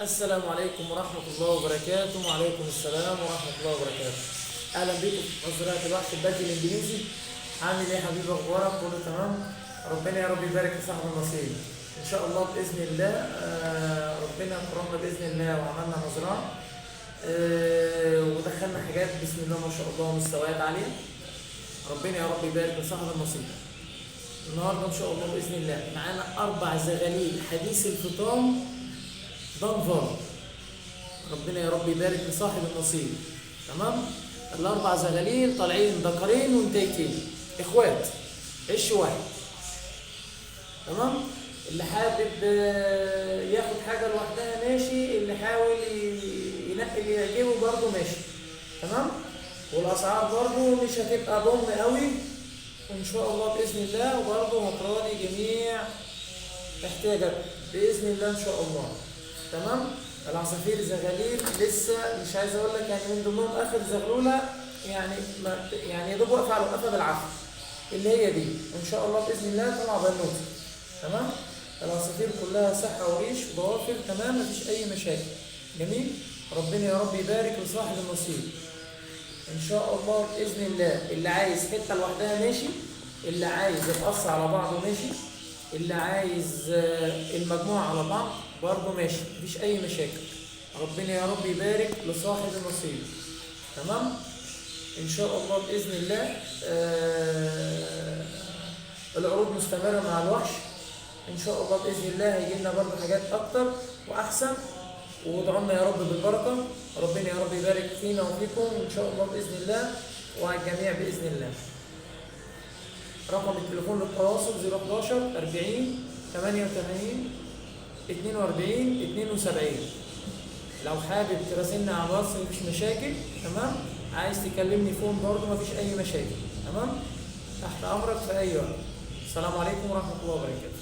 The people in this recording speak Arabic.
السلام عليكم ورحمة الله وبركاته. وعليكم السلام ورحمة الله وبركاته. أهلا بكم في مزرعة الوحش البلدي الإنجليزي. عامل إيه يا حبيبي؟ أخبارك؟ كله تمام؟ ربنا يا رب يبارك في صاحب النصيب. إن شاء الله بإذن الله ربنا كرمنا بإذن الله وعملنا مزرعة ودخلنا حاجات بسم الله ما شاء الله مستويات عالية. ربنا يا رب يبارك في صاحب النصيب. النهارده إن شاء الله بإذن الله معانا 4 زغاليل حديث الفطام دنفر. ربنا يا رب يبارك لصاحب النصيب. تمام. ال4 زغاليل طالعين ذكرين وانتيتين اخوات عش واحد. تمام. اللي حابب ياخد حاجه لوحدها ماشي، اللي حاول ينقي اللي يعجبه برضه ماشي. تمام. والاسعار برضه مش هتبقى بوم قوي ان شاء الله باذن الله، وبرضه هتراضي جميع احتياجات باذن الله ان شاء الله. تمام. العصافير زغاليل لسه مش عايز اقول لك يعني من ضمنهم اخر زغلوله يعني يا دوب واقفه على وقفه بالعافيه اللي هي دي ان شاء الله باذن الله طالعه بنوتي. تمام. العصافير كلها صحه وريش وضوافر تمام، مفيش اي مشاكل. جميل. ربنا يا رب يبارك لصاحب النصيب ان شاء الله باذن الله. اللي عايز حته لوحدها ماشي، اللي عايز يتقص على بعضه ماشي، اللي عايز المجموعه على بعض برضه ماشي، مفيش اي مشاكل. ربنا يا رب يبارك لصاحب النصيب. تمام. ان شاء الله باذن الله العروض مستمره مع الوحش ان شاء الله باذن الله. هيجي لنا برضه حاجات اكتر واحسن، وادعوا لنا يا رب بالبركه. ربنا يا رب يبارك فينا وفيكم ان شاء الله باذن الله وعلى الجميع باذن الله. رقم التليفون للتواصل 011 40 88 42 72. لو حابب تراسلنا على الواتس مفيش مشاكل. تمام. عايز تكلمني فون برضه مفيش اي مشاكل. تمام. تحت امرك في اي وقت. السلام عليكم ورحمه الله وبركاته.